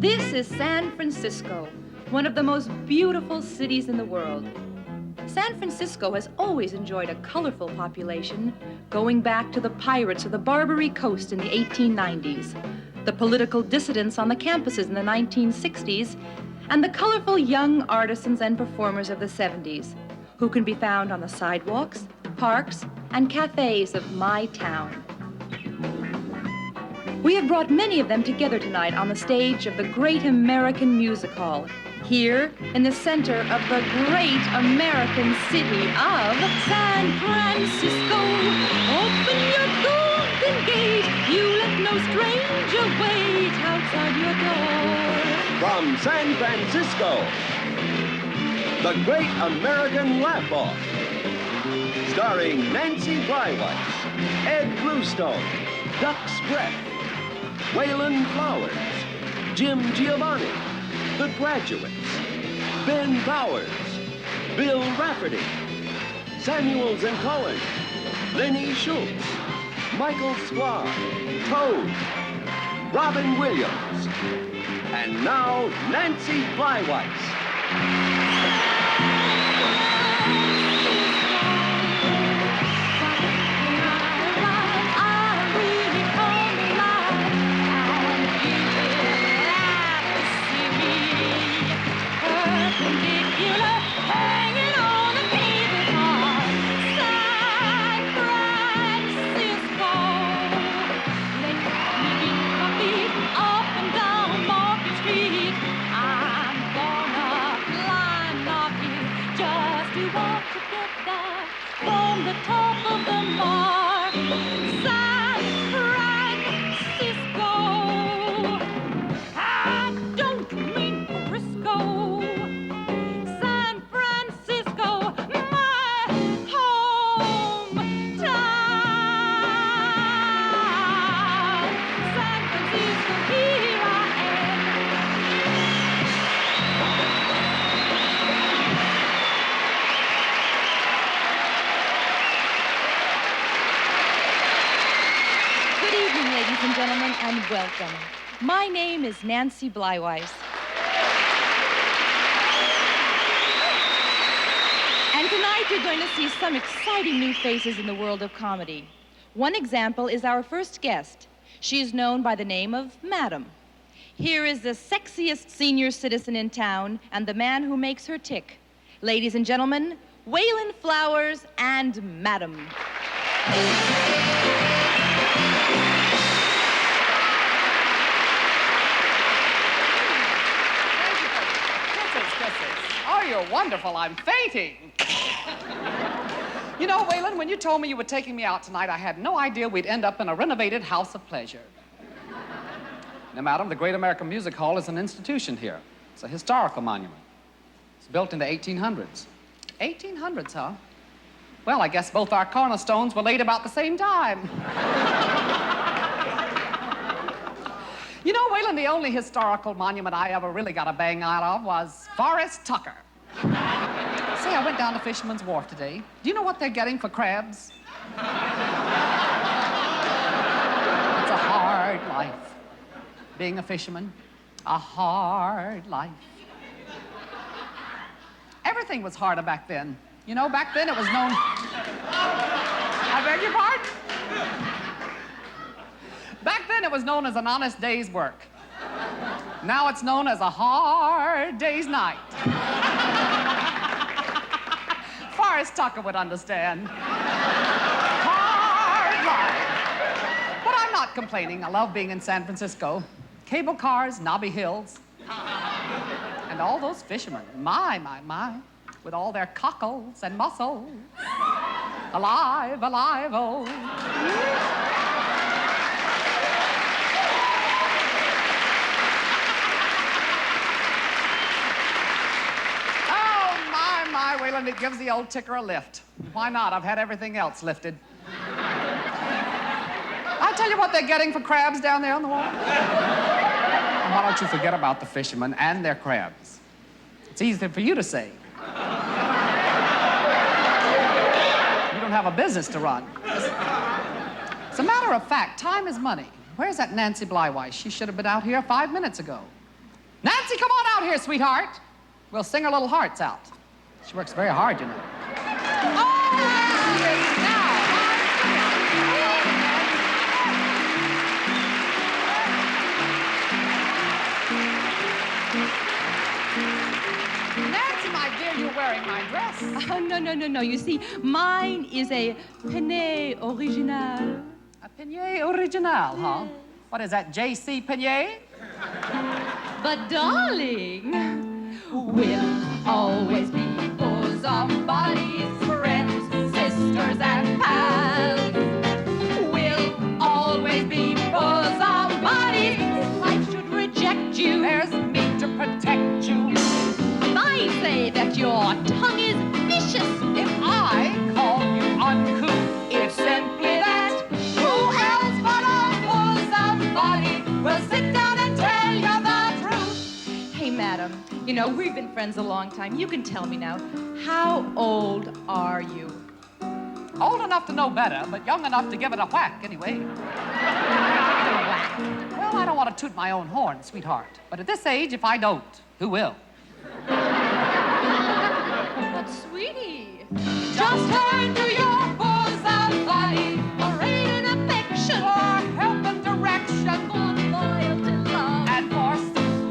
This is San Francisco, one of the most beautiful cities in the world. San Francisco has always enjoyed a colorful population, going back to the pirates of the Barbary Coast in the 1890s, the political dissidents on the campuses in the 1960s, and the colorful young artisans and performers of the 70s, who can be found on the sidewalks, parks, and cafes of my town. We have brought many of them together tonight on the stage of the Great American Music Hall, here in the center of the great American city of San Francisco. Open your golden gate, you let no stranger wait outside your door. From San Francisco, the Great American Laugh-Off, starring Nancy Blywhite, Ed Bluestone, Duck's Breath, Wayland Flowers, Jim Giovani, The Graduates, Ben Bowers, Bill Rafferty, Samuels and Cohen, Lenny Schultz, Michael Sklar, Toad, Robin Williams, and now Nancy Blywhite. And welcome. My name is Nancy Blywhite. And tonight you're going to see some exciting new faces in the world of comedy. One example is our first guest. She is known by the name of Madam. Here is the sexiest senior citizen in town and the man who makes her tick. Ladies and gentlemen, Wayland Flowers and Madam. Oh, you're wonderful. I'm fainting. You know, Wayland, when you told me you were taking me out tonight, I had no idea we'd end up in a renovated house of pleasure. Now, madam, the Great American Music Hall is an institution here. It's a historical monument. It's built in the 1800s. 1800s, huh? Well, I guess both our cornerstones were laid about the same time. You know, Wayland, the only historical monument I ever really got a bang out of was Forrest Tucker. Say, I went down to Fisherman's Wharf today. Do you know what they're getting for crabs? It's a hard life. Being a fisherman, a hard life. Everything was harder back then. You know, back then it was known... I beg your pardon? Back then it was known as an honest day's work. Now it's known as a hard day's night. Forrest Tucker would understand. Hard life. But I'm not complaining. I love being in San Francisco. Cable cars, knobby hills. And all those fishermen, my, with all their cockles and mussels. Alive, alive, oh. My, Wayland, it gives the old ticker a lift. Why not? I've had everything else lifted. I tell you what they're getting for crabs down there on the wall. And why don't you forget about the fishermen and their crabs? It's easy for you to say. You don't have a business to run. As a matter of fact, time is money. Where's that Nancy Blywhite? She should have been out here 5 minutes ago. Nancy, come on out here, sweetheart. We'll sing her little hearts out. She works very hard, you know. Oh, now. Nancy, my dear, you're wearing my dress. Oh, no. You see, mine is a penne original. A peigne original, huh? What is that, J.C. Peigne? But, darling, we'll always be bosom buddies, friends, sisters, and pals. We'll always be bosom buddies. If life should reject you, There's me to protect you. I say that your tongue is vicious. If I call you uncouth, it's simply that. Who else but a bosom buddy will sit down and tell you the truth? Hey, madam, you know, we've been friends a long time. You can tell me now, how old are you? Old enough to know better, but young enough to give it a whack anyway. Well, I don't want to toot my own horn, sweetheart. But at this age, if I don't, who will? But, sweetie, Just turn to your bosom buddy for aid and affection, for help and direction, for loyalty, love. and for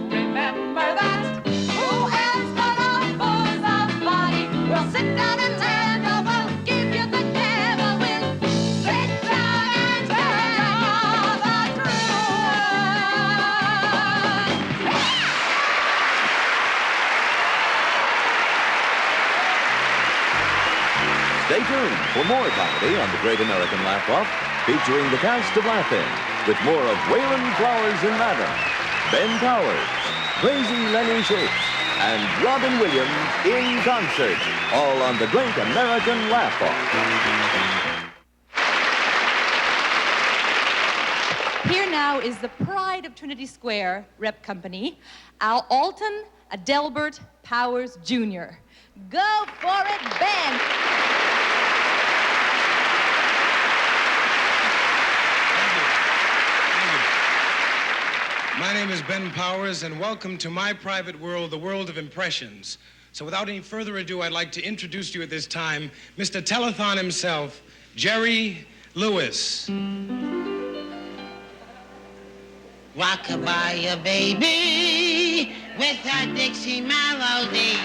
remember that. Who else but a bosom buddy will sit down and tell you, will give you the devil, will sit down and tell you the truth. Stay tuned for more comedy on the Great American Laugh-Off, featuring the cast of Laugh-In, with more of Wayland, Flowers, and Madam, Ben Powers, Crazy Lenny Schultz, and Robin Williams in concert, all on the Great American Laugh-Off. Here now is the pride of Trinity Square Rep Company, Al Alton Adelbert Powers, Jr. Go for it, Ben! My name is Ben Powers, and welcome to my private world, the world of impressions. So without any further ado, I'd like to introduce to you at this time Mr. Telethon himself, Jerry Lewis. Rockabye, baby, with a Dixie melody.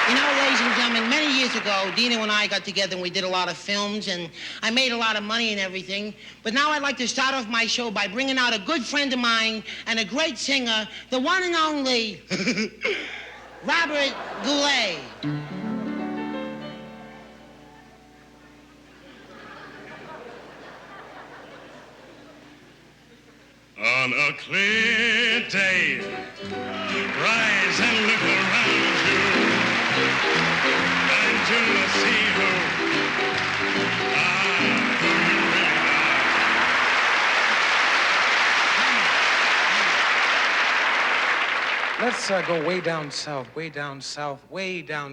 You know, ladies and gentlemen, many years ago, Dino and I got together and we did a lot of films, and I made a lot of money and everything. But now I'd like to start off my show by bringing out a good friend of mine and a great singer, the one and only Robert Goulet. On a clear day, rise and look around you, and you'll see who you really are. Let's go way down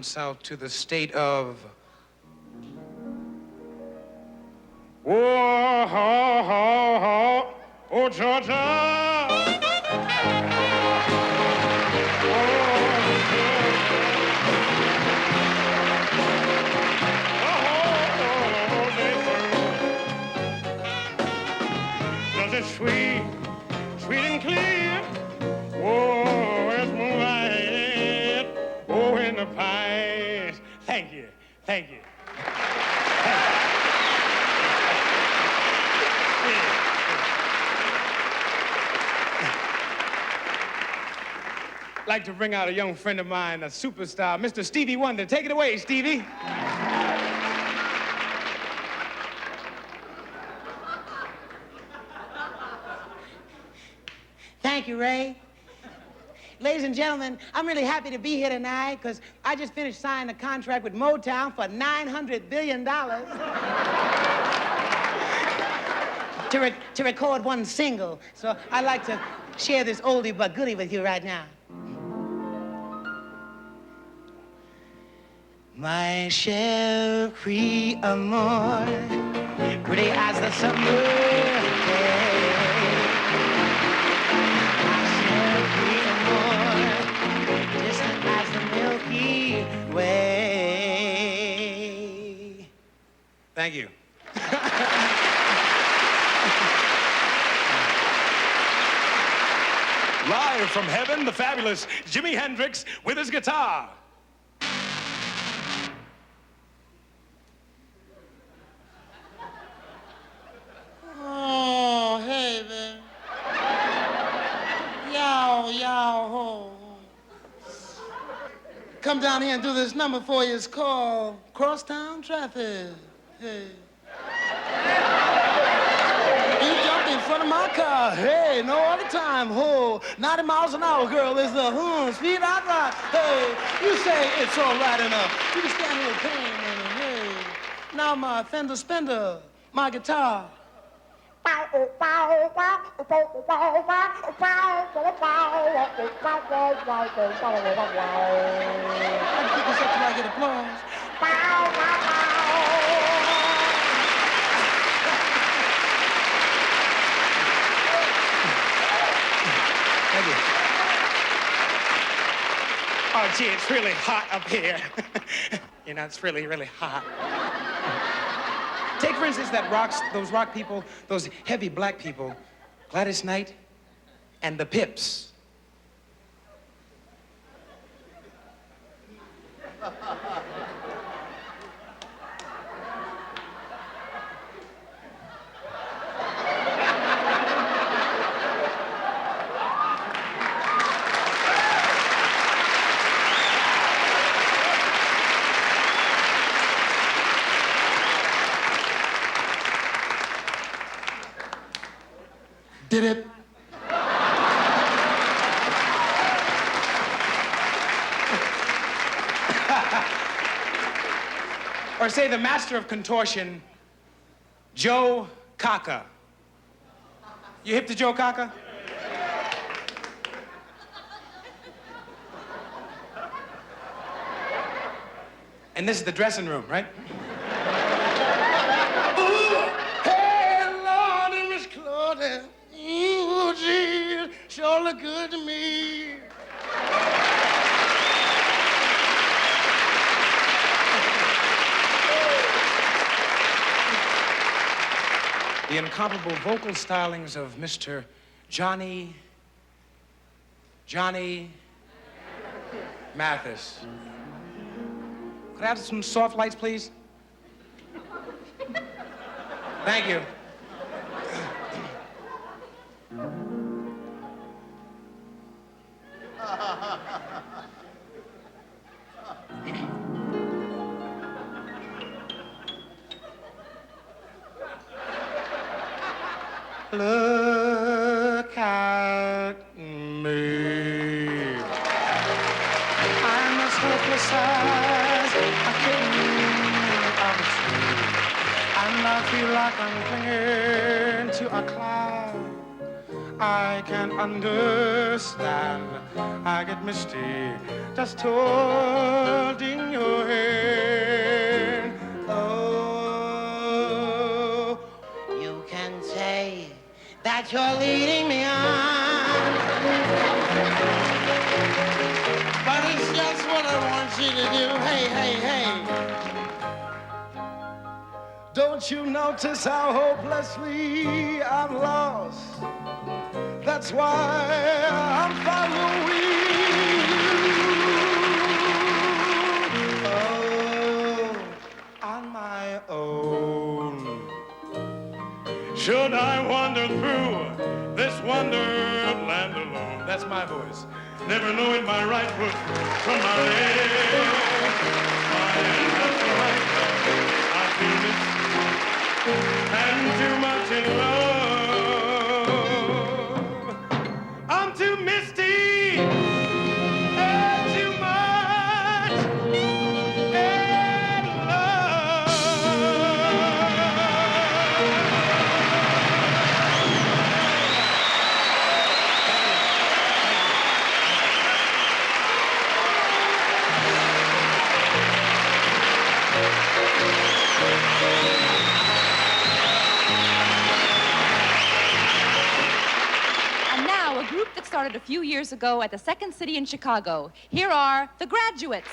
south to the state of... Whoa, ho, ho, ho. Oh, Georgia! Does it sweet, sweet and clear? Oh, it's moonlight. Oh, in the pines. Thank you. I'd like to bring out a young friend of mine, a superstar, Mr. Stevie Wonder. Take it away, Stevie. Thank you, Ray. Ladies and gentlemen, I'm really happy to be here tonight because I just finished signing a contract with Motown for $900 billion to record one single. So I'd like to share this oldie but goodie with you right now. My chérie amour, pretty as the summer day. Thank you. Live from heaven, the fabulous Jimi Hendrix with his guitar. Oh, hey, man. Yow, yow, ho. Come down here and do this number for you. It's called Crosstown Traffic. Hey. You jumped in front of my car. Hey, no other time. Ho, 90 miles an hour, girl, is the speed I drive. Hey, you say it's all right enough. You can stand here with pain, man. Hey, now my fender spender, my guitar. I can pick this up till I get applause. Thank you. Oh, gee, it's really hot up here. You know, it's really, really hot. Take, for instance, those rock people, those heavy black people, Gladys Knight and the Pips. Did it? Or say the master of contortion, Joe Cocker. You hip to Joe Cocker? And this is the dressing room, right? Ooh, hey, Lord, Miss Claudia. Ooh, gee, sure look good to me. The incomparable vocal stylings of Mr. Johnny Mathis. Could I have some soft lights, please? Thank you. Look at me. I'm as hopeless as a king of a tree, and I feel like I'm clinging to a cloud. I can understand. I get misty just holding your hand. Oh, You can say that you're leading me on, but it's just what I want you to do. Hey, hey, hey. Don't you notice how hopelessly I'm lost? That's why I'm following you. Oh, on my own. Should I wander through this wonderland alone? That's my voice. Never knowing my right foot from my left. My left to right. I feel this and too much in love. I'm too misty and too much in love. And now, a group that started a few years ago at the Second City in Chicago. Here are the Graduates.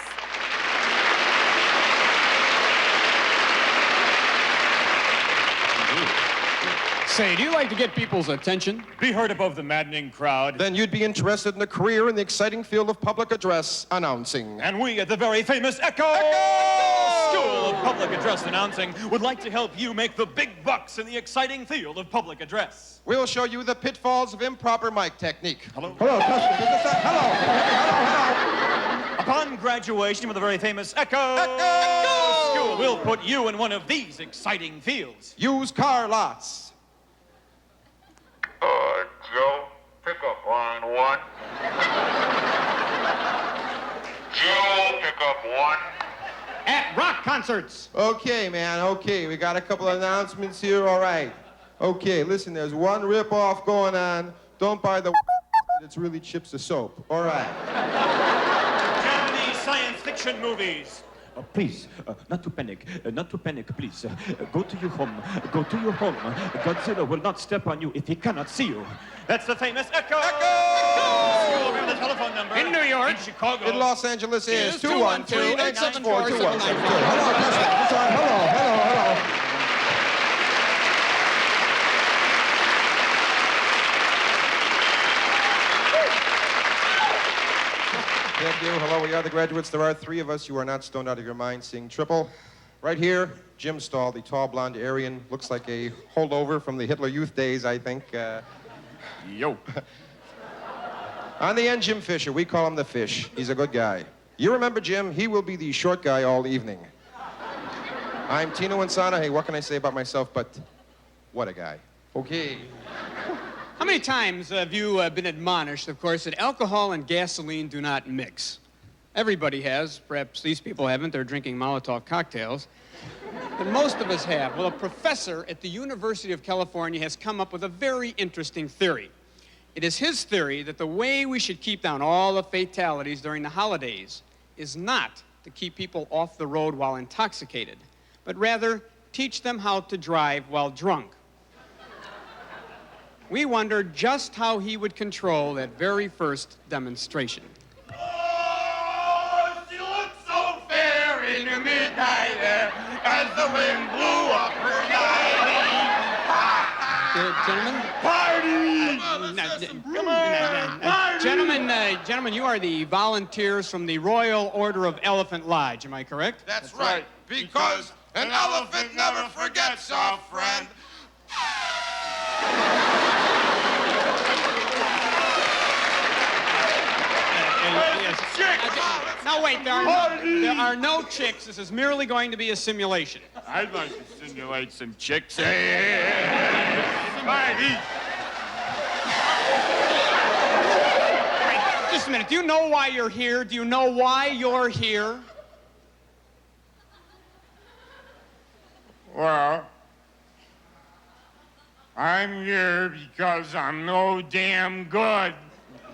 Say, do you like to get people's attention? Be heard above the maddening crowd. Then you'd be interested in a career in the exciting field of public address announcing. And we at the very famous Echo School of Public Address Announcing would like to help you make the big bucks in the exciting field of public address. We'll show you the pitfalls of improper mic technique. Hello? Hello, customer. Hello. Upon graduation from the very famous Echo School, we'll put you in one of these exciting fields. Used car lots. Joe, pick up line 1. Joe, pick up 1. At rock concerts. Okay, man, okay. We got a couple of announcements here, all right. Okay, listen, there's one rip-off going on. Don't buy the it's really chips of soap. All right. Japanese science fiction movies. Please, not to panic, please. Go to your home, Godzilla will not step on you if he cannot see you. That's the famous Echo School. Remember the telephone number? In New York. In Chicago. In Los Angeles is 212-874-2172. 212-874-2172. Hello, customer. Hello. Thank you. Hello, we are the graduates. There are 3 of us. You are not stoned out of your mind seeing triple. Right here, Jim Stahl, the tall blonde Aryan. Looks like a holdover from the Hitler Youth days, I think. Yo. On the end, Jim Fisher. We call him the Fish. He's a good guy. You remember Jim? He will be the short guy all evening. I'm Tino Insana. Hey, what can I say about myself but what a guy. Okay. How many times have you been admonished, of course, that alcohol and gasoline do not mix? Everybody has. Perhaps these people haven't. They're drinking Molotov cocktails. But most of us have. Well, a professor at the University of California has come up with a very interesting theory. It is his theory that the way we should keep down all the fatalities during the holidays is not to keep people off the road while intoxicated, but rather teach them how to drive while drunk. We wondered just how he would control that very first demonstration. Oh, she looked so fair in the midnight air as the wind blew up her Gentlemen? Party! Gentlemen, you are the volunteers from the Royal Order of Elephant Lodge, am I correct? That's right. Because an elephant never forgets a friend. Now wait, there are no chicks. This is merely going to be a simulation. I'd like to simulate some chicks. Party! Wait, just a minute. Do you know why you're here? Do you know why you're here? Well, I'm here because I'm no damn good.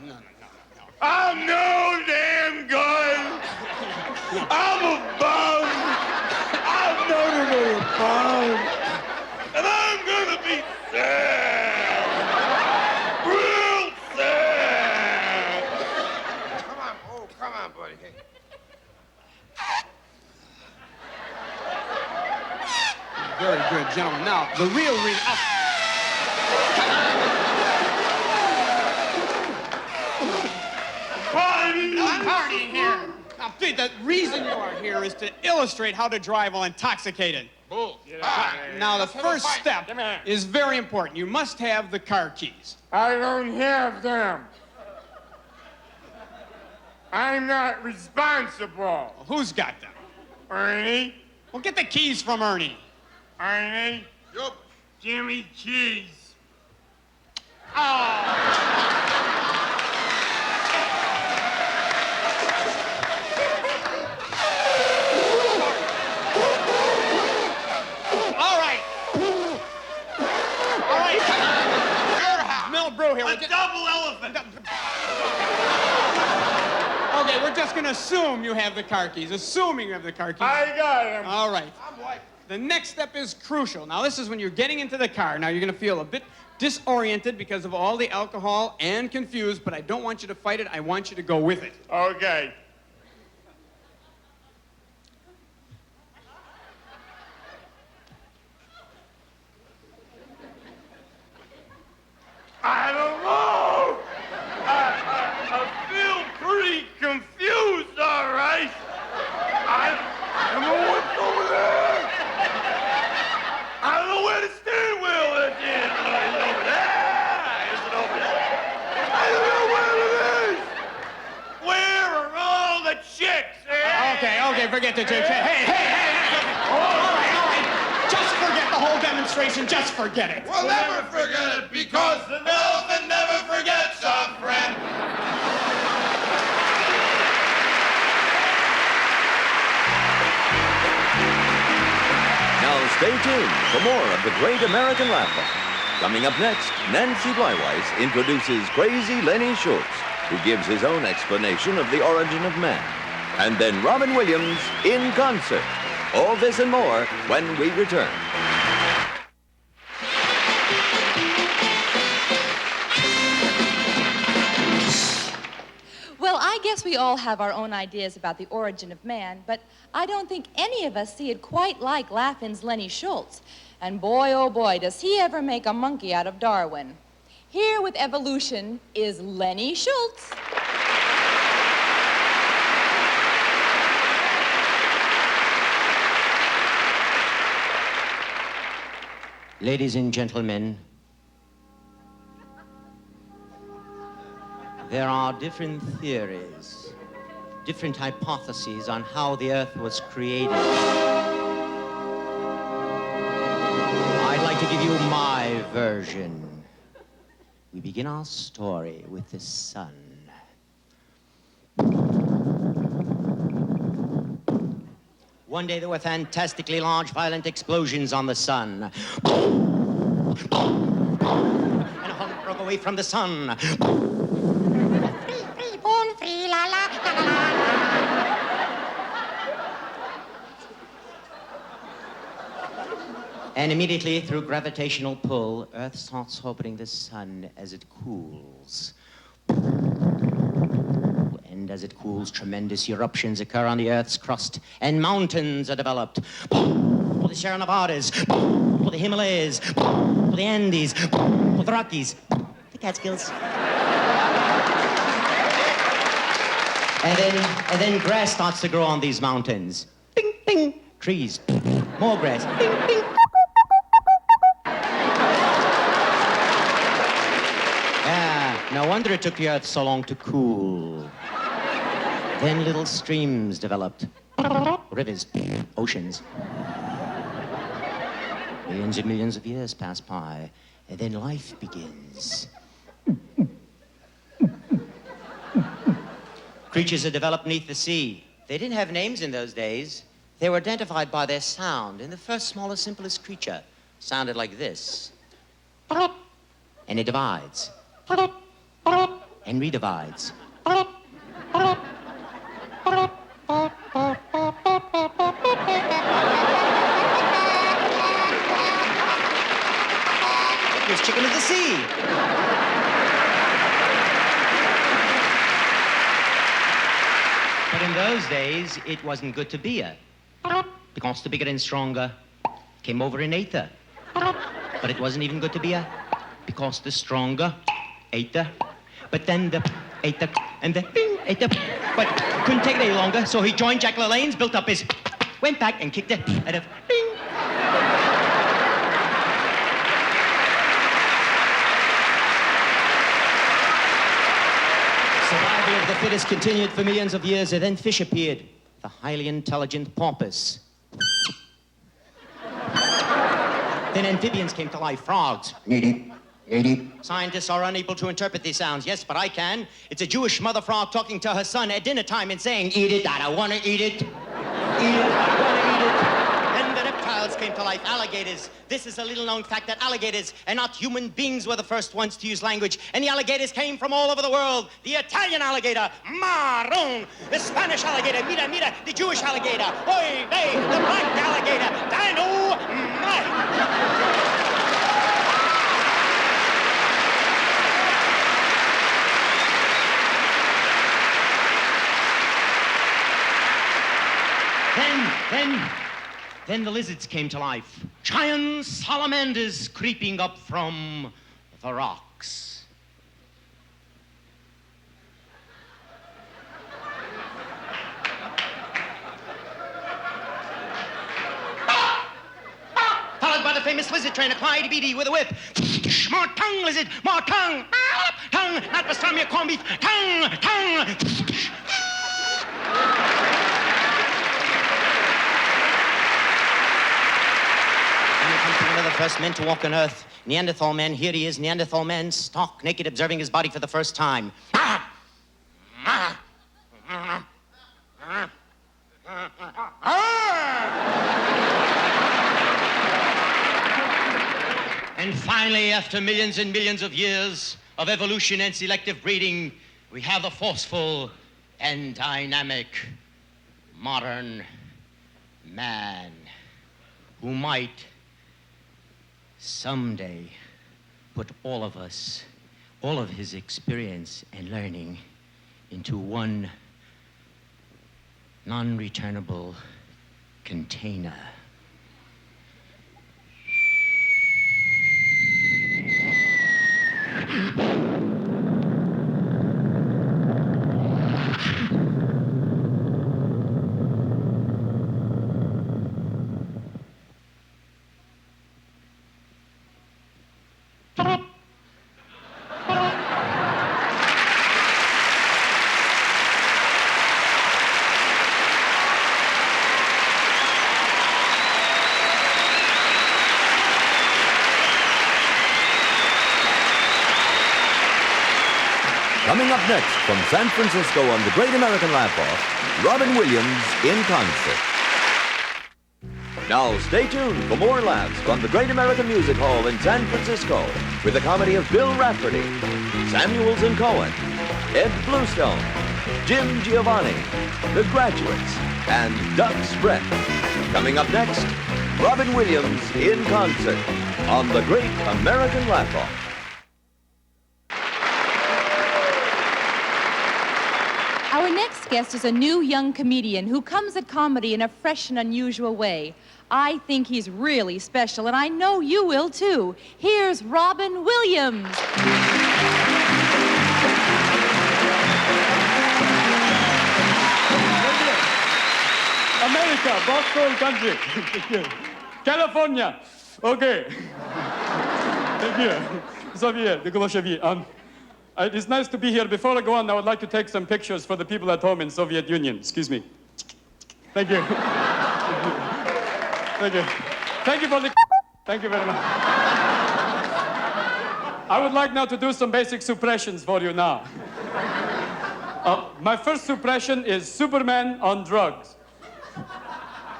No. I'm no damn good. I'm a bum. I'm nothing but a bum. And I'm gonna be sad. Real sad. Come on, buddy. Hey. Very good, gentlemen. Now, the real reason... I'm partying here. Now, Pete, the reason you are here is to illustrate how to drive while intoxicated. Bull. Now, the first step is very important. You must have the car keys. I don't have them. I'm not responsible. Well, who's got them? Ernie? Well, get the keys from Ernie. Ernie? Yup. Jimmy Keys. Brew here. A double elephant. Okay, we're just going to assume you have the car keys. Assuming you have the car keys. I got him. All right. The next step is crucial. Now, this is when you're getting into the car. Now, you're going to feel a bit disoriented because of all the alcohol and confused, but I don't want you to fight it. I want you to go with it. Okay. I don't know. I feel pretty confused, all right. I don't know what's over there. I don't know where the steering wheel is. Is it over there? Is it over there? I don't know where it is. Where are all the chicks? Okay, forget the chicks. Hey. All right. Just forget the whole demonstration. Just forget it. We'll never forget it because an elephant never forgets a friend. Now stay tuned for more of the Great American Laugh-Off. Coming up next, Nancy Bleiweiss introduces crazy Lenny Schultz, who gives his own explanation of the origin of man. And then Robin Williams in concert. All this and more when we return. Well, I guess we all have our own ideas about the origin of man, but I don't think any of us see it quite like Laughlin's Lenny Schultz. And boy, oh boy, does he ever make a monkey out of Darwin. Here with evolution is Lenny Schultz. Ladies and gentlemen, there are different theories, different hypotheses on how the Earth was created. I'd like to give you my version. We begin our story with the sun. One day there were fantastically large, violent explosions on the sun. And a Hulk broke away from the sun. And immediately, through gravitational pull, Earth starts orbiting the sun as it cools. And as it cools, tremendous eruptions occur on the Earth's crust, and mountains are developed. For the Sierra Nevadas, for the Himalayas, for the Andes, for the Rockies, the Catskills. And then grass starts to grow on these mountains. Bing, bing, trees, more grass, bing, bing. No wonder it took the Earth so long to cool. Then little streams developed. Rivers, oceans. Millions and millions of years pass by, and then life begins. Creatures are developed beneath the sea. They didn't have names in those days. They were identified by their sound, and the first smallest, simplest creature sounded like this. And it divides. And redivides. It was chicken of the sea. But in those days, it wasn't good to be a. Because the bigger and stronger came over in ether. But it wasn't even good to be a. Because the stronger ate the. But then the ate the and the bing ate the. But couldn't take it any longer, so he joined Jack LaLanne's, built up his, went back and kicked it at a bing. Survival of the fittest continued for millions of years, and then fish appeared, the highly intelligent porpoise. Then amphibians came to life, frogs. Scientists are unable to interpret these sounds. Yes, but I can. It's a Jewish mother frog talking to her son at dinner time and saying, "Eat it, I don't want to eat it. Eat it, I don't want to eat it." Then the reptiles came to life, alligators. This is a little-known fact that alligators and not human beings were the first ones to use language. And the alligators came from all over the world. The Italian alligator, marron. The Spanish alligator, mira, mira. The Jewish alligator, oy vey. The black alligator, dynamite. Then the lizards came to life. Giant salamanders creeping up from the rock. box. Followed by the famous lizard trainer, Clyde Beatty with a whip. More tongue, lizard, more tongue. Tongue, not pastrami or corned beef. Tongue, tongue. One of the first men to walk on Earth, Neanderthal man. Here he is, Neanderthal man, stark naked, observing his body for the first time. And finally, after millions and millions of years of evolution and selective breeding, we have the forceful and dynamic modern man who might someday put all of us, all of his experience and learning into one non-returnable container. Coming up next from San Francisco on the Great American Laugh-Off, Robin Williams in concert. Now stay tuned for more laughs from the Great American Music Hall in San Francisco with the comedy of Bill Rafferty, Samuels and Cohen, Ed Bluestone, Jim Giovani, The Graduates, and Doug Sprett. Coming up next, Robin Williams in concert on the Great American Laugh-Off. Our next guest is a new young comedian who comes at comedy in a fresh and unusual way. I think he's really special, and I know you will too. Here's Robin Williams. America, Boston country. Thank you. California. Okay. Thank you. Soviet, the Goloshevi. It's nice to be here. Before I go on, I would like to take some pictures for the people at home in Soviet Union. Excuse me. Thank you. Thank you. Thank you for the... Thank you very much. I would like now to do some basic suppressions for you now. My first suppression is Superman on drugs.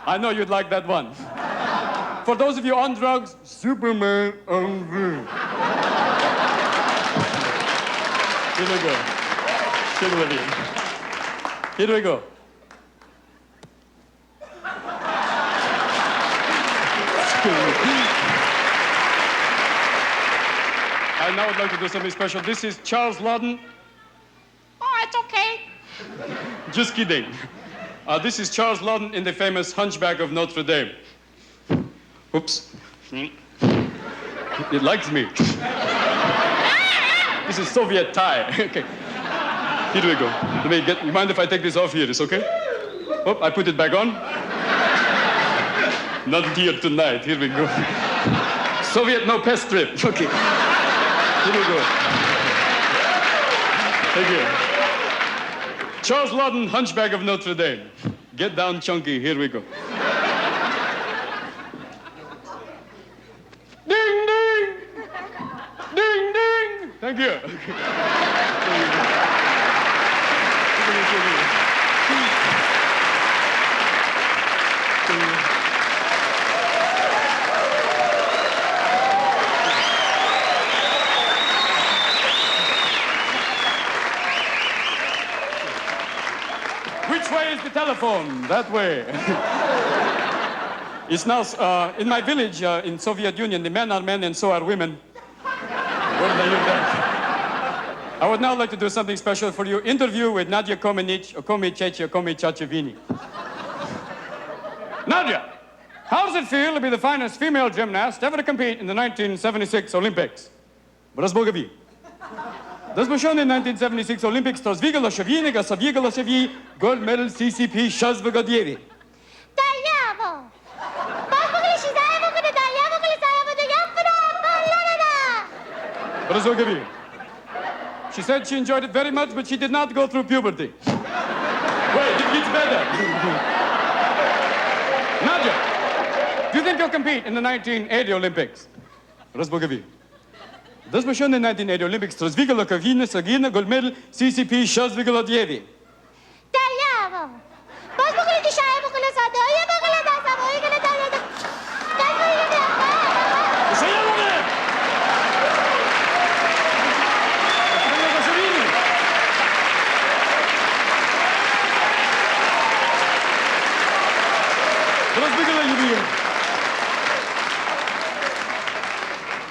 I know you'd like that one. For those of you on drugs, Superman on drugs. Here we go. Here we go. I now would like to do something special. This is Charles Lawton. Oh, it's okay. Just kidding. This is Charles Lawton in the famous Hunchback of Notre Dame. Oops. It likes me. This is Soviet tie. Okay. Here we go. You mind if I take this off here? It's okay? Oh, I put it back on. Not here tonight. Here we go. Soviet no pest strip. Okay. Here we go. Thank you. Charles Lawton, Hunchback of Notre Dame. Get down, chunky. Here we go. Ding, ding. Ding, ding. Thank you. Which way is the telephone? That way. It's now, in my village in Soviet Union, the men are men and so are women. Where did I hear that? I would now like to do something special for you. Interview with Nadia Comaneci, Chachevini. Nadia, how does it feel to be the finest female gymnast ever to compete in the 1976 Olympics? Brazbogavi. Das war schon in 1976 Olympics, to zvígalo šavínika, savígalo šaví, gold medal CCP, šas Vygodievi. Tagliamo! Posso ci siamo che ne tagliamo che le siamo di Brazogavi. She said she enjoyed it very much, but she did not go through puberty. Wait, it gets better. Nadia, do you think you'll compete in the 1980 Olympics? Razbogavi. Das war schon in 1980 Olympics. Razvigala Kavina, Sagina, gold medal, CCP, Shaz Vygodievi. Tagliamo! Posso che le siamo che le siamo che le siamo che le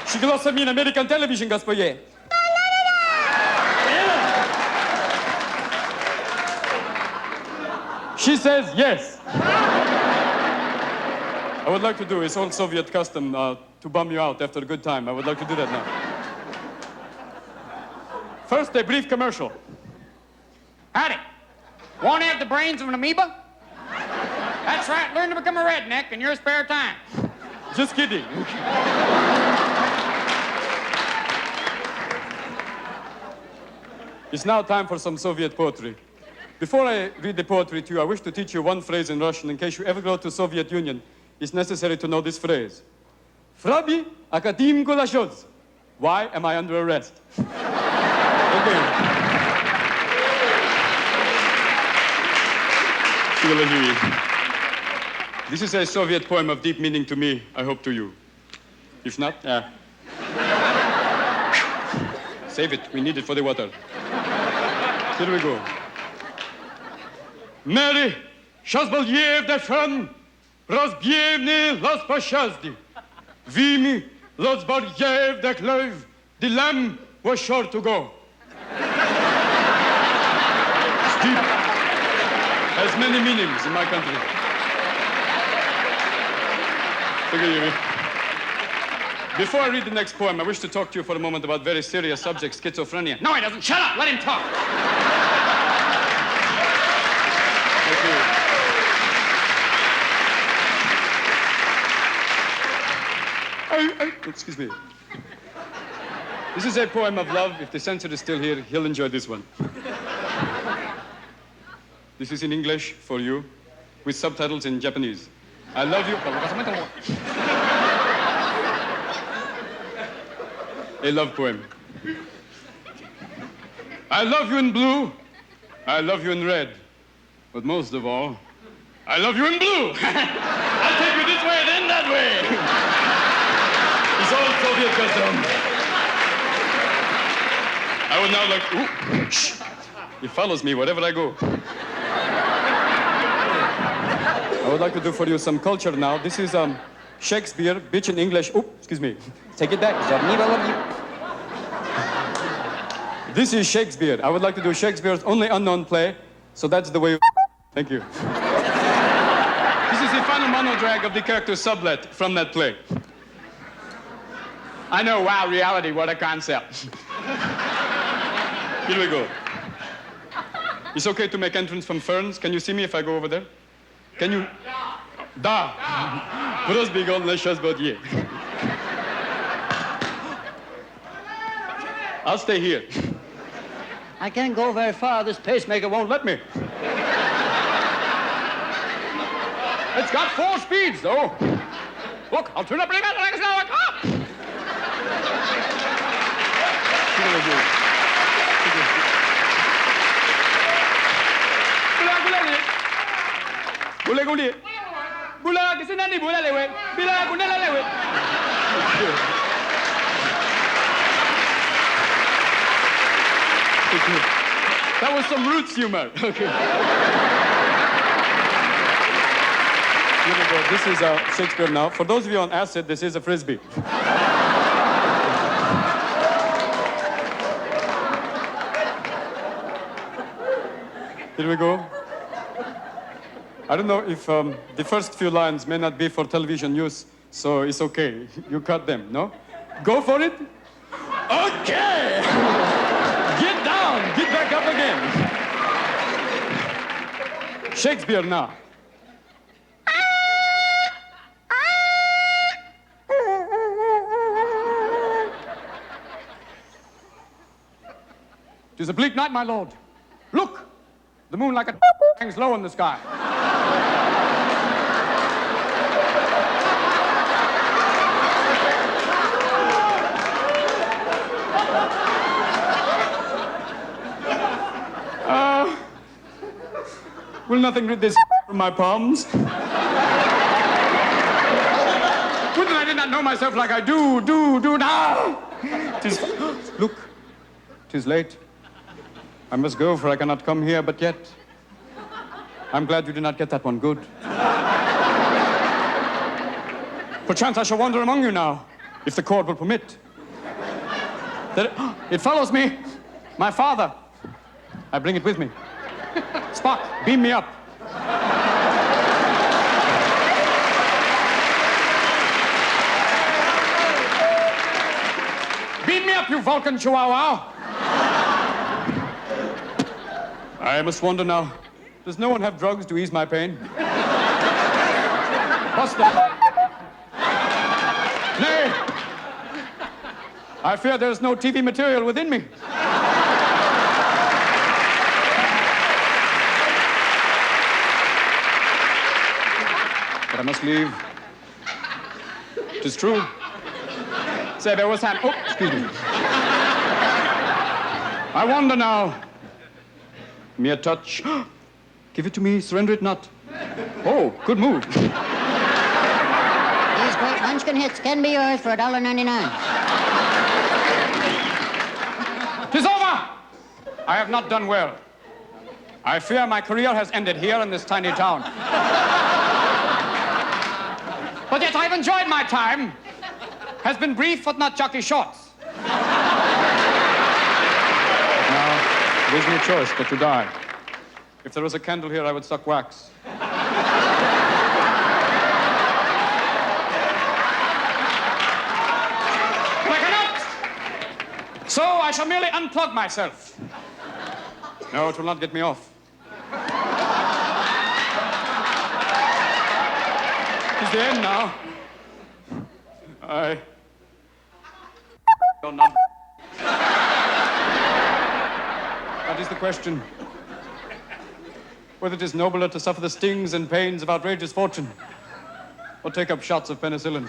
She glossed me in American television, Gaspoye. She says yes. I would like to do, it's old Soviet custom to bum you out after a good time. I would like to do that now. First, a brief commercial. Howdy. Want to have the brains of an amoeba? That's right, learn to become a redneck in your spare time. Just kidding. It's now time for some Soviet poetry. Before I read the poetry to you, I wish to teach you one phrase in Russian. In case you ever go to Soviet Union, it's necessary to know this phrase. Frabi akatim kulashoz. Why am I under arrest? Okay. This is a Soviet poem of deep meaning to me, I hope to you. If not, save it, we need it for the water. Here we go. Mary, Shazbalyev Shun, Razbievny Las Pashazdi. Vimy, Lazbaryev de Klöv, the lamb was sure to go. Steep has many meanings in my country. Before I read the next poem, I wish to talk to you for a moment about very serious subject, schizophrenia. No, he doesn't. Shut up. Let him talk. Excuse me. This is a poem of love. If the censor is still here, he'll enjoy this one. This is in English for you, with subtitles in Japanese. I love you. A love poem. I love you in blue. I love you in red. But most of all, I love you in blue. I'll take you this way, then that way. It's all Soviet custom. I would now like, ooh, shh. He follows me wherever I go. I would like to do for you some culture now. This is Shakespeare, bitch in English. Oh, excuse me. Take it back. This is Shakespeare. I would like to do Shakespeare's only unknown play, so that's the way. Thank you. This is the final monodrag of the character Sublet from that play. I know, wow, reality, what a concept. Here we go. It's okay to make entrance from ferns. Can you see me if I go over there? Can you? Da. I'll stay here. I can't go very far. This pacemaker won't let me. It's got 4 speeds, though. Look, I'll turn up like it's now like up. That was some roots humor. Okay. This is Shakespeare now. For those of you on acid, this is a frisbee. Here we go. I don't know if the first few lines may not be for television use, so it's okay. You cut them, no? Go for it? Okay! Shakespeare now. It is a bleak night, my lord. Look! The moon like a hangs low in the sky. Will nothing rid this from my palms? Would that I did not know myself like I do now. Look, 'tis late. I must go, for I cannot come here but yet. I'm glad you did not get that one good. Perchance I shall wander among you now, if the cord will permit. It follows me. My father. I bring it with me. Spock, beam me up. Beam me up, you Vulcan chihuahua. I must wander now. Does no one have drugs to ease my pain? What's that? Nay! I fear there's no TV material within me. But I must leave. 'Tis true. Say, there was time. Oh, excuse me. I wander now. Mere touch. Give it to me, surrender it not. Oh, good move. These great Munchkin hits can be yours for $1.99. 'Tis over! I have not done well. I fear my career has ended here in this tiny town. But yet I've enjoyed my time. Has been brief, but not jockey shorts. Now, there is no choice but to die. If there was a candle here, I would suck wax. But I cannot! So I shall merely unplug myself. No, it will not get me off. It's the end now. You're not. That is the question. Whether it is nobler to suffer the stings and pains of outrageous fortune or take up shots of penicillin.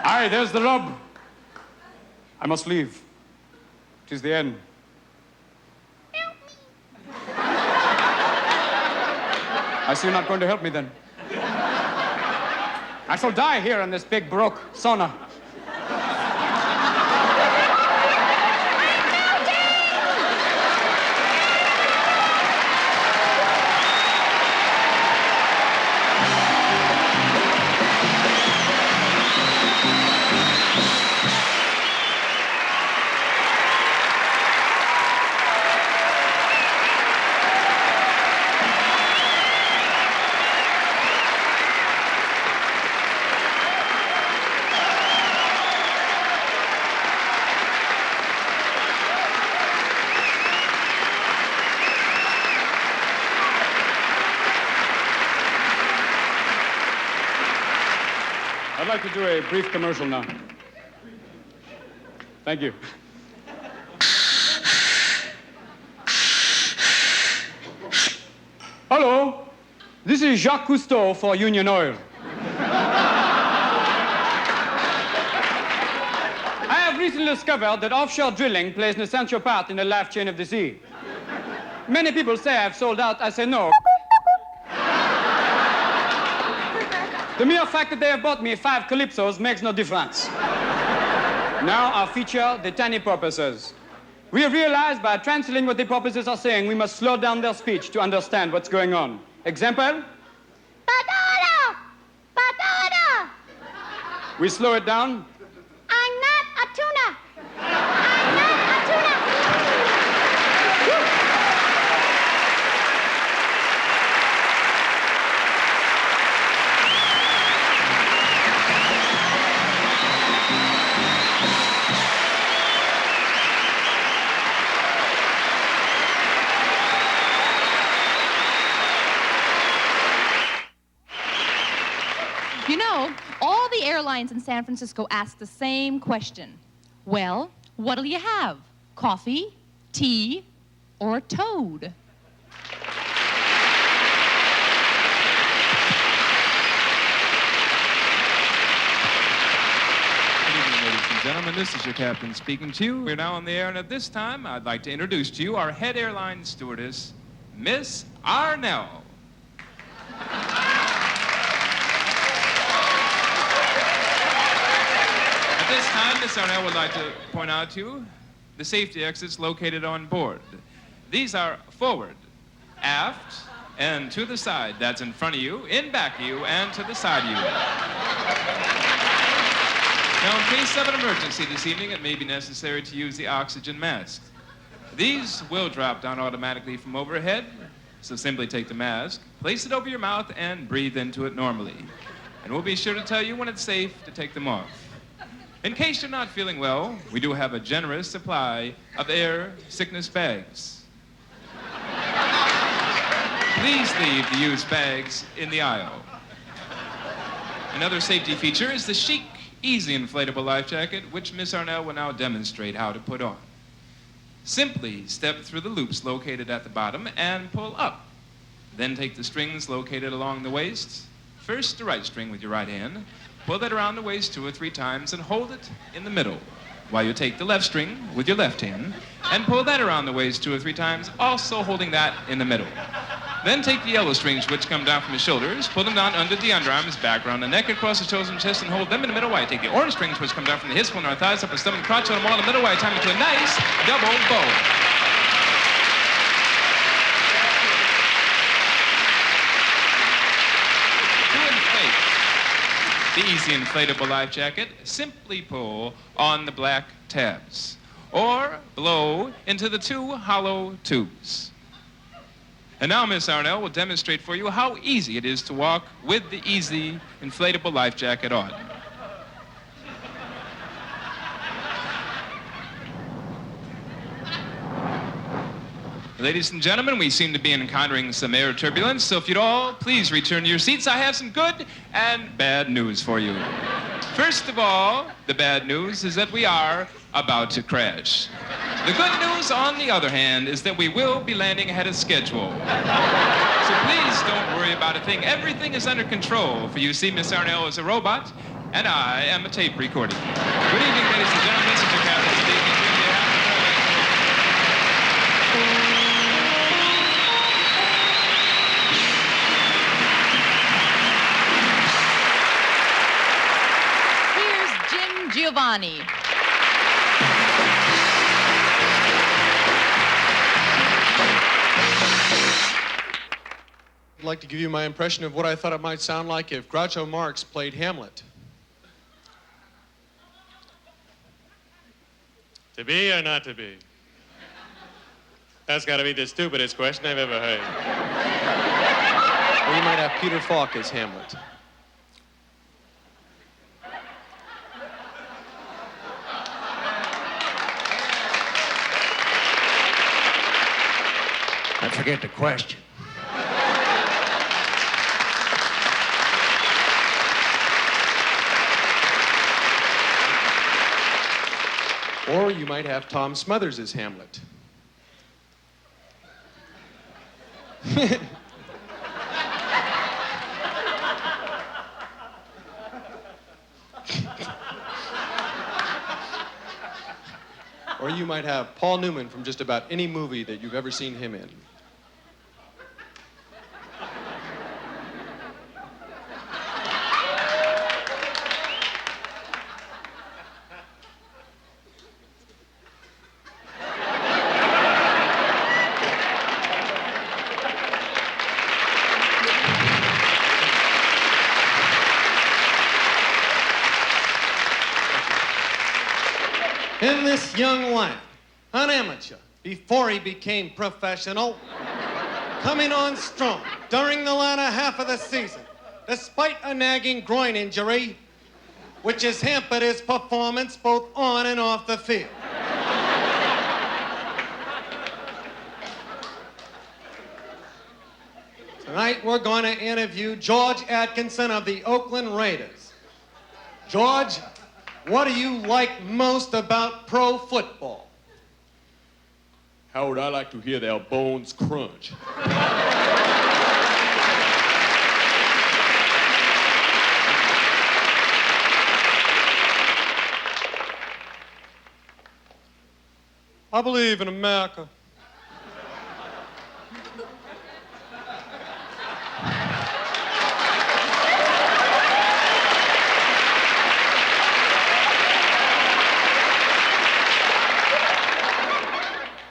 Aye, there's the rub. I must leave. It is the end. I see you're not going to help me then. I shall die here in this big broke sauna. I'd like to do a brief commercial now. Thank you. Hello, this is Jacques Cousteau for Union Oil. I have recently discovered that offshore drilling plays an essential part in the life chain of the sea. Many people say I've sold out. I say no. The mere fact that they have bought me 5 calypsos makes no difference. Now our feature, the tiny porpoises. We have realized by translating what the porpoises are saying, we must slow down their speech to understand what's going on. Example? Patata! Patata! We slow it down. I'm not a tuna. I'm not a tuna. all the airlines in San Francisco ask the same question. Well, what'll you have? Coffee, tea, or toad? Gentlemen, this is your captain speaking to you. We're now on the air, and at this time, I'd like to introduce to you our head airline stewardess, Miss Arnell. At this time, Miss Arnell would like to point out to you the safety exits located on board. These are forward, aft, and to the side. That's in front of you, in back of you, and to the side of you. Now, in case of an emergency this evening, it may be necessary to use the oxygen mask. These will drop down automatically from overhead, so simply take the mask, place it over your mouth, and breathe into it normally. And we'll be sure to tell you when it's safe to take them off. In case you're not feeling well, we do have a generous supply of air sickness bags. Please leave the used bags in the aisle. Another safety feature is the chic, easy inflatable life jacket, which Miss Arnell will now demonstrate how to put on. Simply step through the loops located at the bottom and pull up. Then take the strings located along the waist. First the right string with your right hand. Pull that around the waist 2 or 3 times and hold it in the middle. While you take the left string with your left hand and pull that around the waist 2 or 3 times, also holding that in the middle. Then take the yellow strings which come down from the shoulders, pull them down under the underarms, back around the neck, across the shoulders and chest, and hold them in the middle while you take the orange strings which come down from the hips, one our thighs, up the stomach, crotch, hold them all in the middle while you tie them into a nice double bow. To inflate the easy inflatable life jacket, simply pull on the black tabs or blow into the 2 hollow tubes. And now Miss Arnell will demonstrate for you how easy it is to walk with the easy inflatable life jacket on. Ladies and gentlemen, we seem to be encountering some air turbulence, so if you'd all please return to your seats, I have some good and bad news for you. First of all, the bad news is that we are about to crash. The good news, on the other hand, is that we will be landing ahead of schedule. So please don't worry about a thing. Everything is under control, for you see, Miss Arnell is a robot, and I am a tape recording. Good evening, ladies and gentlemen. This is your captain speaking to you. Here's Jim Giovani. I'd like to give you my impression of what I thought it might sound like if Groucho Marx played Hamlet. To be or not to be? That's got to be the stupidest question I've ever heard. Or you might have Peter Falk as Hamlet. I forget the question. Or you might have Tom Smothers as Hamlet. Or you might have Paul Newman from just about any movie that you've ever seen him in. In this young life, an amateur, before he became professional, coming on strong during the latter half of the season, despite a nagging groin injury, which has hampered his performance both on and off the field. Tonight, we're going to interview George Atkinson of the Oakland Raiders. George, what do you like most about pro football? How would I like to hear their bones crunch? I believe in America.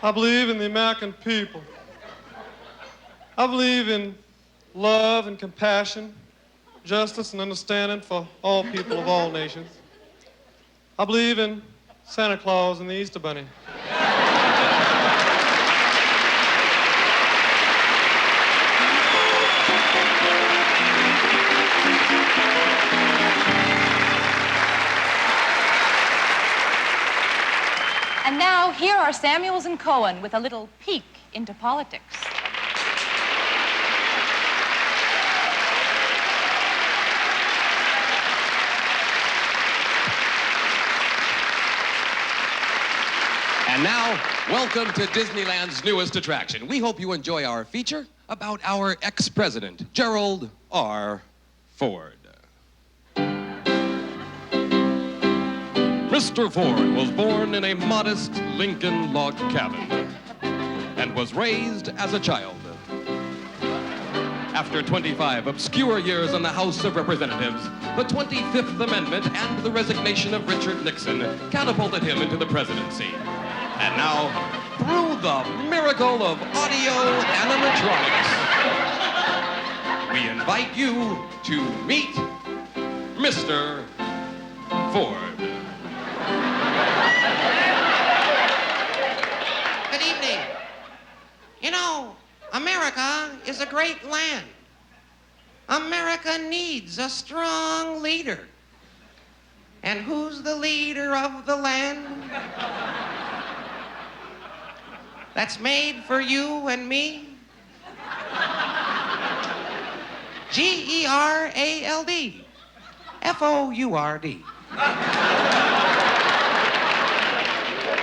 I believe in the American people. I believe in love and compassion, justice and understanding for all people of all nations. I believe in Santa Claus and the Easter Bunny. And now, here are Samuels and Cohen with a little peek into politics. And now, welcome to Disneyland's newest attraction. We hope you enjoy our feature about our ex-president, Gerald R. Ford. Mr. Ford was born in a modest Lincoln log cabin and was raised as a child. After 25 obscure years in the House of Representatives, the 25th Amendment and the resignation of Richard Nixon catapulted him into the presidency. And now, through the miracle of audio animatronics, we invite you to meet Mr. Ford. Good evening. You know, America is a great land. America needs a strong leader. And who's the leader of the land? That's made for you and me? Gerald. Ford.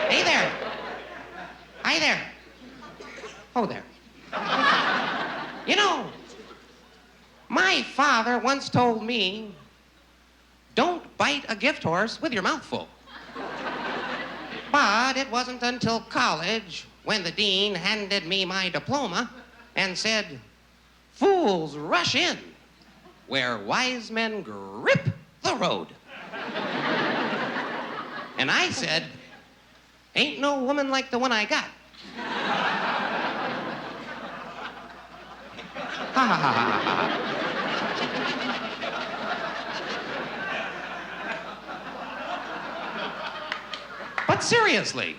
Hey there. Hi there. Oh there. You know, my father once told me, don't bite a gift horse with your mouth full. But it wasn't until college when the dean handed me my diploma and said, fools rush in where wise men grip the road. And I said, ain't no woman like the one I got. Ha ha ha ha ha. But seriously,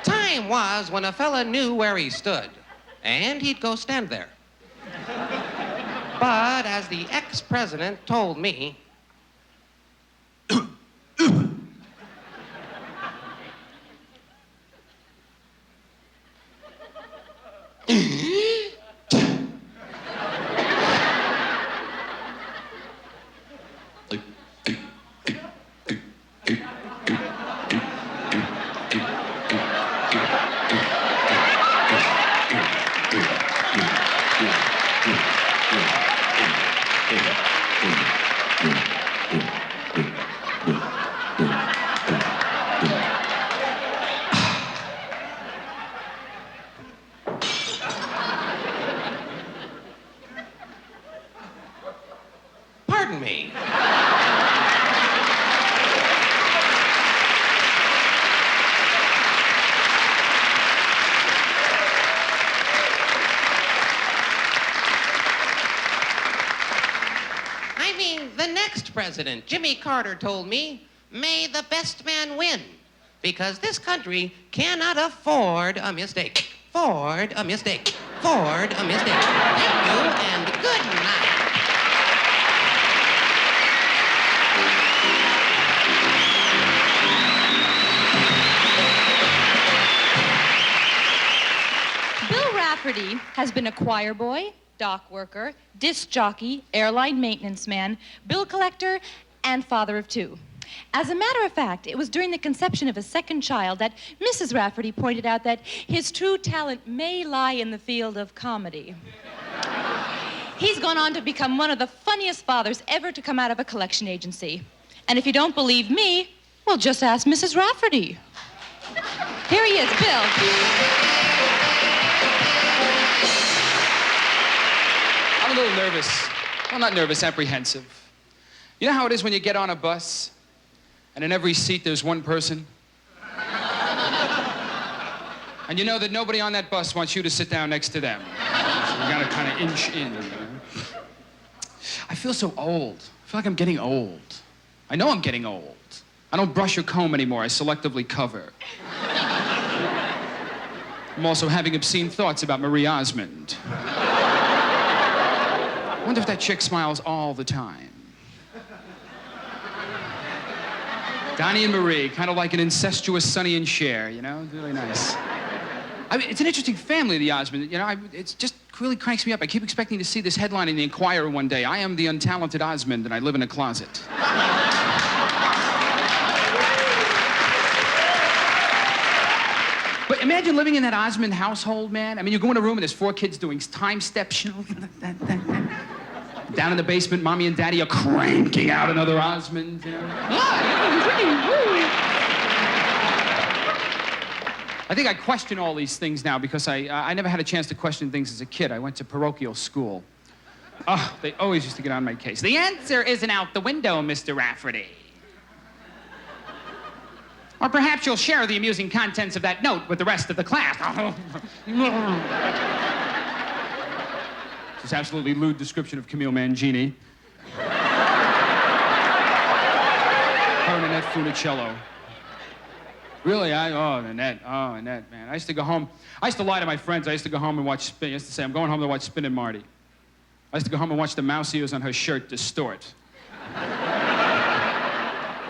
time was when a fella knew where he stood, and he'd go stand there. But as the ex-president told me, pardon me. I mean, the next president, Jimmy Carter, told me, may the best man win, because this country cannot afford a mistake. Ford a mistake. Ford a mistake. Thank you, and good night. Rafferty has been a choir boy, dock worker, disc jockey, airline maintenance man, bill collector, and father of two. As a matter of fact, it was during the conception of his second child that Mrs. Rafferty pointed out that his true talent may lie in the field of comedy. He's gone on to become one of the funniest fathers ever to come out of a collection agency. And if you don't believe me, well, just ask Mrs. Rafferty. Here he is, Bill. I'm a little nervous. Well, not nervous, apprehensive. You know how it is when you get on a bus, and in every seat there's one person? And you know that nobody on that bus wants you to sit down next to them. So you gotta kind of inch in. You know? I feel so old. I feel like I'm getting old. I know I'm getting old. I don't brush or comb anymore. I selectively cover. I'm also having obscene thoughts about Marie Osmond. I wonder if that chick smiles all the time. Donnie and Marie, kind of like an incestuous Sonny and Cher, you know? It's really nice. I mean, it's an interesting family, the Osmonds. You know, it just really cranks me up. I keep expecting to see this headline in the Enquirer one day. I am the untalented Osmond, and I live in a closet. But imagine living in that Osmond household, man. I mean, you go in a room and there's 4 kids doing time steps, you know? Down in the basement, Mommy and Daddy are cranking out another Osmond, you know? I think I question all these things now because I never had a chance to question things as a kid. I went to parochial school. Oh, they always used to get on my case. The answer isn't out the window, Mr. Rafferty. Or perhaps you'll share the amusing contents of that note with the rest of the class. This absolutely lewd description of Camille Mangini. Her and Annette Funicello. Really, Annette, man. I used to go home. I used to lie to my friends. I used to go home and watch Spin. I used to say, I'm going home to watch Spin and Marty. I used to go home and watch the mouse ears on her shirt distort.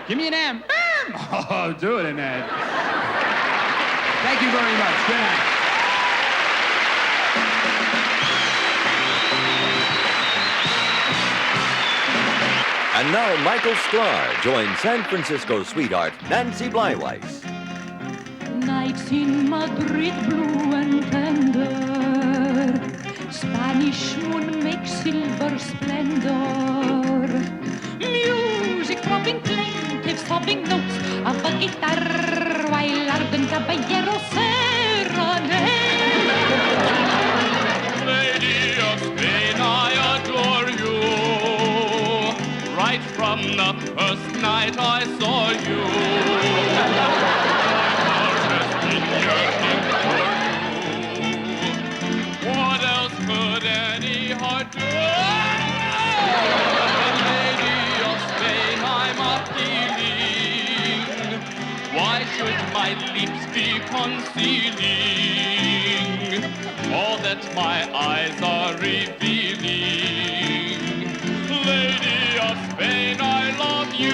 Give me an M. Oh, do it, Annette. Thank you very much. Good night. And now Michael Sklar joins San Francisco sweetheart Nancy Bleiweiss. Nights in Madrid, blue and tender. Spanish moon makes silver splendor. Music throbbing plaintive, sobbing notes of a guitar while ardent caballero serenade. Lady of Spain, I adore you. Right from the first night I saw you. What else could any heart do? Lady of Spain, I'm appealing. Why should my lips be concealing all that my eyes are revealing? Lady of Spain, I love you.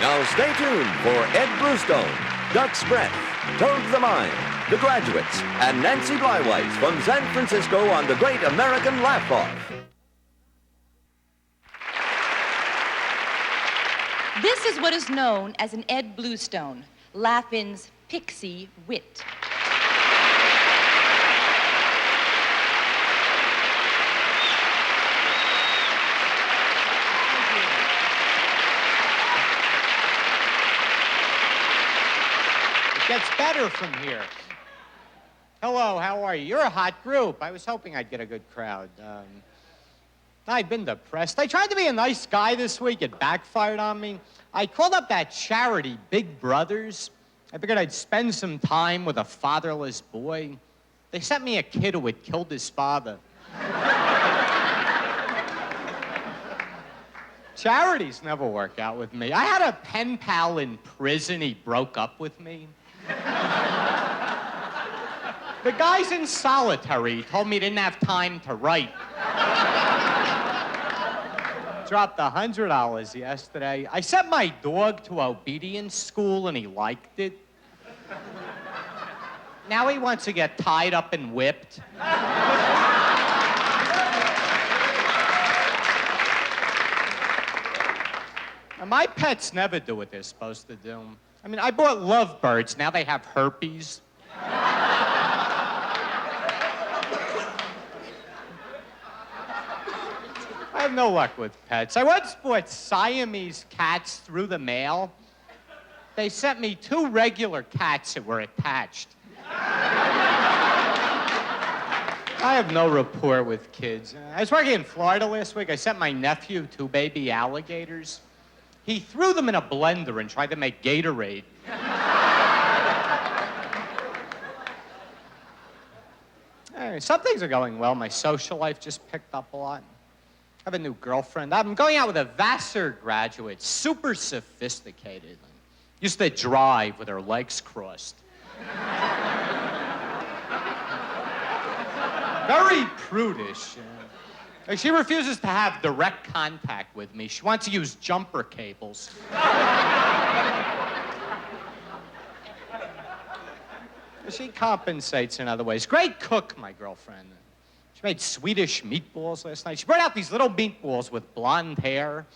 Now stay tuned for Ed Bluestone, Duck's Breath, Toad the Mime, The Graduates, and Nancy Bleiweiss from San Francisco on the Great American Laugh-Off. This is what is known as an Ed Bluestone, Laughing's pixie wit. It gets better from here. Hello, how are you? You're a hot group. I was hoping I'd get a good crowd. I'd been depressed. I tried to be a nice guy this week. It backfired on me. I called up that charity, Big Brothers. I figured I'd spend some time with a fatherless boy. They sent me a kid who had killed his father. Charities never work out with me. I had a pen pal in prison. He broke up with me. The guy's in solitary. He told me he didn't have time to write. Dropped $100 yesterday. I sent my dog to obedience school and he liked it. Now he wants to get tied up and whipped. And my pets never do what they're supposed to do. I mean, I bought lovebirds. Now they have herpes. I have no luck with pets. I once bought Siamese cats through the mail. They sent me 2 regular cats that were attached. I have no rapport with kids. I was working in Florida last week. I sent my nephew 2 baby alligators. He threw them in a blender and tried to make Gatorade. Anyway, some things are going well. My social life just picked up a lot. I have a new girlfriend. I'm going out with a Vassar graduate, super sophisticated. Used to drive with her legs crossed. Very prudish. She refuses to have direct contact with me. She wants to use jumper cables. She compensates in other ways. Great cook, my girlfriend. She made Swedish meatballs last night. She brought out these little meatballs with blonde hair.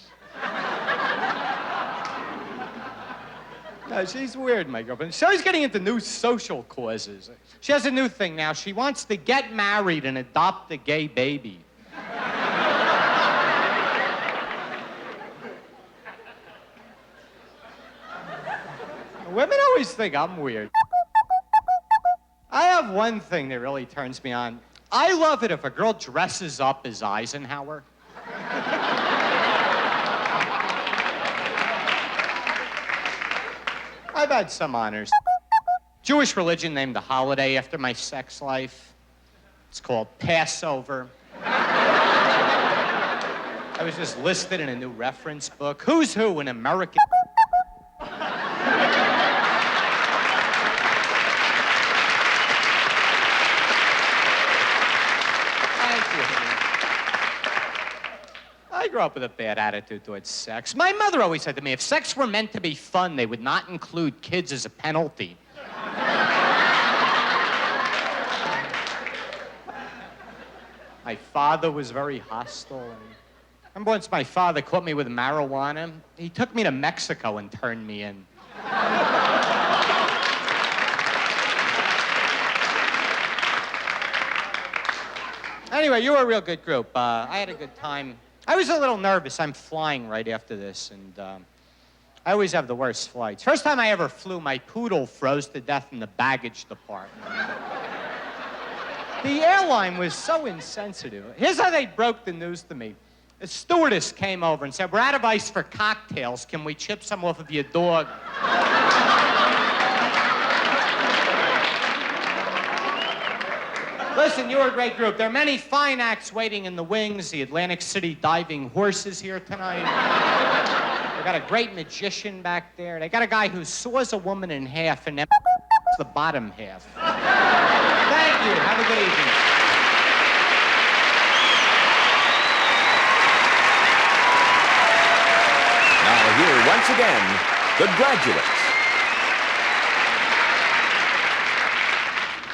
No, she's weird, my girlfriend. She's always getting into new social causes. She has a new thing now. She wants to get married and adopt a gay baby. Women always think I'm weird. I have one thing that really turns me on. I love it if a girl dresses up as Eisenhower. I've had some honors. Jewish religion named a holiday after my sex life. It's called Passover. I was just listed in a new reference book. Who's Who in American... I grew up with a bad attitude towards sex. My mother always said to me, if sex were meant to be fun, they would not include kids as a penalty. My father was very hostile. And I remember once my father caught me with marijuana. He took me to Mexico and turned me in. Anyway, you were a real good group. I had a good time. I was a little nervous. I'm flying right after this, and I always have the worst flights. First time I ever flew, my poodle froze to death in the baggage department. The airline was so insensitive. Here's how they broke the news to me. A stewardess came over and said, we're out of ice for cocktails. Can we chip some off of your dog? Listen, you're a great group. There are many fine acts waiting in the wings. The Atlantic City Diving Horse is here tonight. They got a great magician back there. They got a guy who saws a woman in half and then the bottom half. Thank you. Have a good evening. Now here once again, the graduates.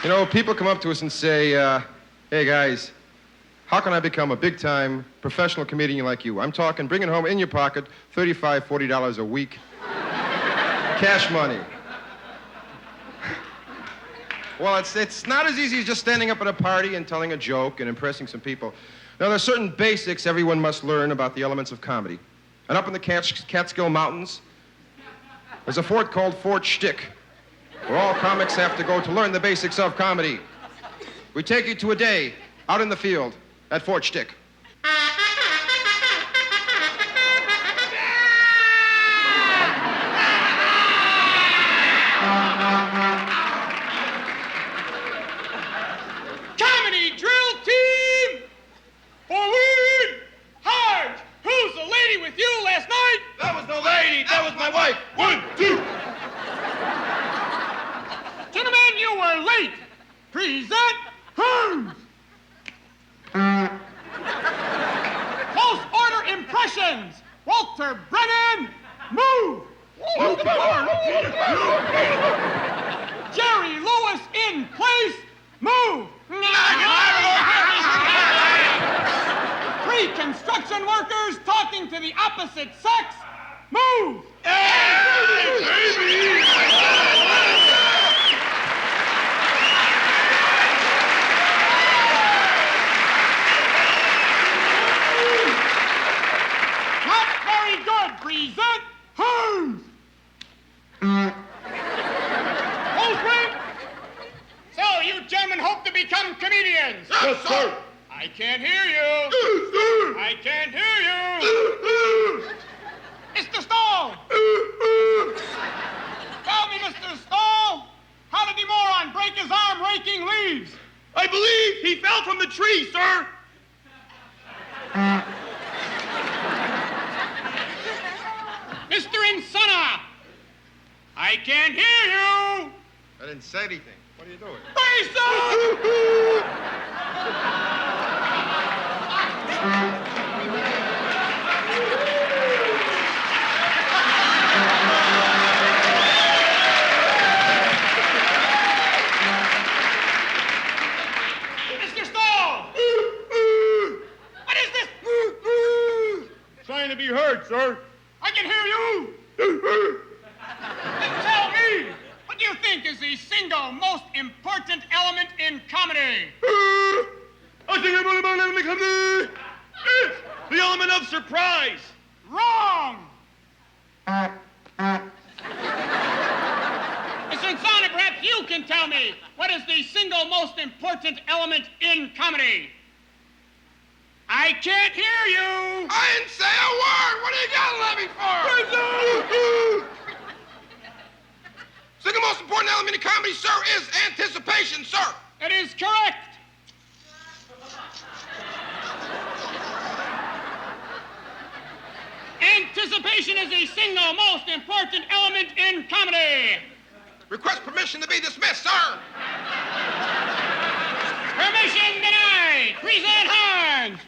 You know, people come up to us and say, hey guys, how can I become a big-time professional comedian like you? I'm talking bringing home in your pocket $35, $40 a week. Cash money. Well, it's not as easy as just standing up at a party and telling a joke and impressing some people. Now, there are certain basics everyone must learn about the elements of comedy. And up in the Catskill Mountains, there's a fort called Fort Shtick, where all comics have to go to learn the basics of comedy. We take you to a day out in the field at Fort Stick. Comedy drill team! Forward! Hard! Who's the lady with you last night? That was no lady, that was my wife. 1, 2. Gentlemen, you were late. Present Holmes. Close order impressions. Walter Brennan, move. Jerry Lewis in place, move. Three construction workers talking to the opposite sex, move. Hey, baby! Not very good. Present Holmes. Holmes, so you gentlemen hope to become comedians? Yes, sir. I can't hear you. I can't hear you. Mr. Stahl. Tell me, Mr. Stahl, how did the moron break his arm raking leaves? I believe he fell from the tree, sir. Mr. Insana, I can't hear you. I didn't say anything. What are you doing? Mr. Stahl! What is this? Trying to be heard, sir. I can hear you. Tell me, what do you think is the single most important element in comedy? I think I'm about to come. It's the element of surprise. Wrong! Mr. Insana, perhaps you can tell me what is the single most important element in comedy? I can't hear you! I didn't say a word! What are you yelling at me for? Second most important element in comedy, sir, is anticipation, sir. That is correct. Anticipation is the single most important element in comedy. Request permission to be dismissed, sir. Permission denied. Present Hans.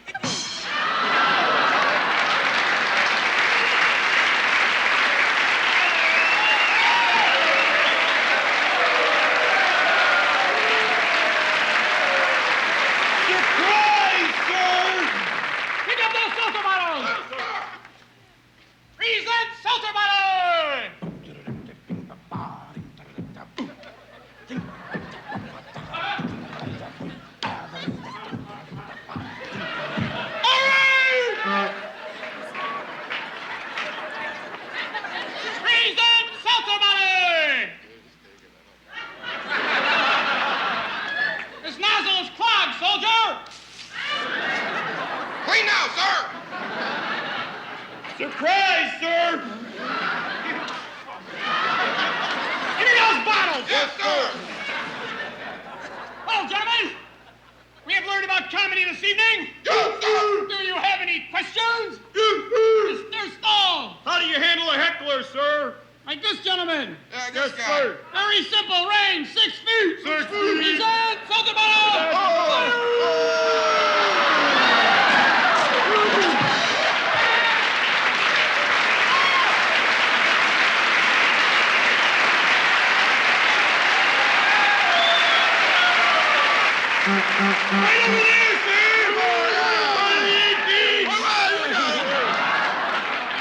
Surprise, sir. Pick up those seltzer bottles. Present seltzer bottle. Present seltzer bottle. This nozzle is clogged, soldier. Clean now, sir. Surprise, sir. Give me those bottles. Yes, sir. Well, gentlemen, we have learned about comedy this evening. Yes, sir. Do you have any questions? Mr. Stahl. How do you handle a heckler, sir? Like this gentleman. Yes, sir. Very simple. Range, 6 feet. 6 feet. Present seltzer bottle.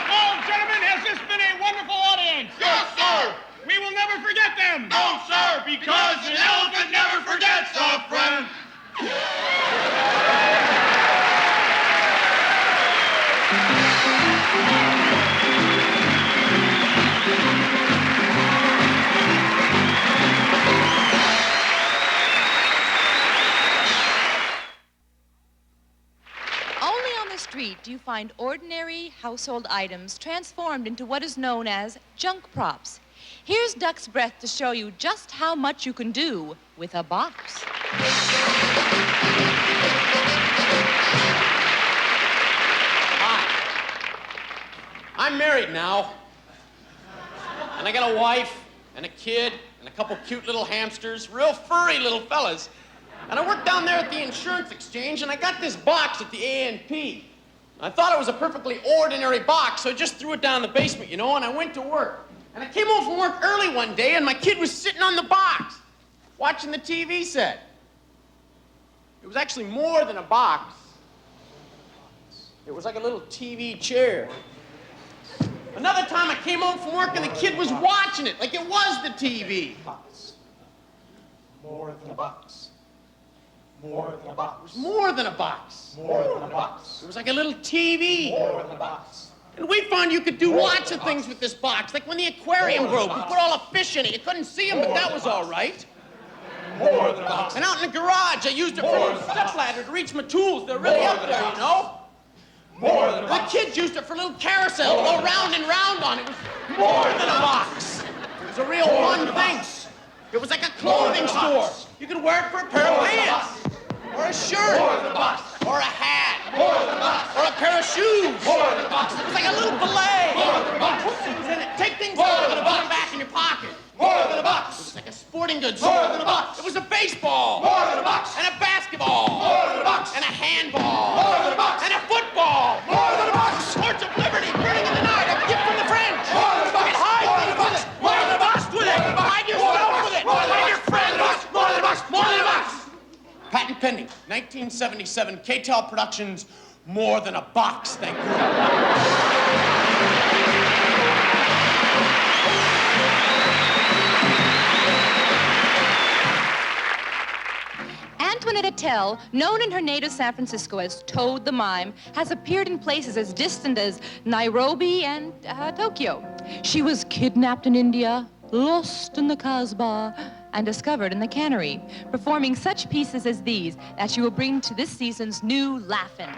Oh, gentlemen, has this been a wonderful audience? Yes, sir. We will never forget them. No, sir, because an elephant never forgets a friend. street do you find ordinary household items transformed into what is known as junk props. Here's Duck's Breath to show you just how much you can do with a box. I'm married now, and I got a wife and a kid and a couple cute little hamsters, real furry little fellas. And I work down there at the insurance exchange, and I got this box at the A&P. I thought it was a perfectly ordinary box, so I just threw it down in the basement, you know, and I went to work. And I came home from work early one day, and my kid was sitting on the box, watching the TV set. It was actually more than a box. It was like a little TV chair. Another time I came home from work and the kid was watching it like it was the TV. Box. More than a box. More than a box. It was more than a box. More than a box. It was like a little TV. More than a box. And we found you could do lots of things with this box. Like when the aquarium broke, we put all the fish in it. You couldn't see them, but that was all right. More than a box. And out in the garage, I used it for a stepladder to reach my tools. They're really up there, you know? More than a box. The kids used it for a little carousel to go round and round on. It was more than a box. It was a real fun thing. It was like a clothing store. You could wear it for a pair of pants, or a shirt, or a hat, or a pair of shoes. It was like a little ballet. Put things in it, take things out and put them back in your pocket. More than a box. It was like a sporting goods store. More than a box. It was a baseball. More than a box. And a basketball. More than a box. And a handball. More than a box. And a football. More than a box. Swords of Liberty, burning in the night, a gift from the French. More than a box. Hide things with it. More than a box with it. Hide yourself with it. Hide your friends. More than a box. More than a box. Patent pending. 1977. K-Tel Productions. More than a box. Thank you. Antoinette Attell, known in her native San Francisco as Toad the Mime, has appeared in places as distant as Nairobi and Tokyo. She was kidnapped in India, lost in the Casbah, and discovered in the cannery, performing such pieces as these that she will bring to this season's new Laugh-In.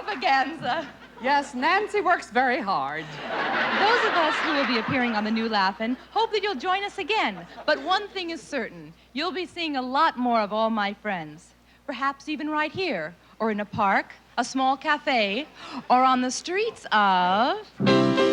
extravaganza. Yes, Nancy works very hard. Those of us who will be appearing on the new Laugh-In hope that you'll join us again. But one thing is certain. You'll be seeing a lot more of all my friends. Perhaps even right here, or in a park, a small cafe, or on the streets of...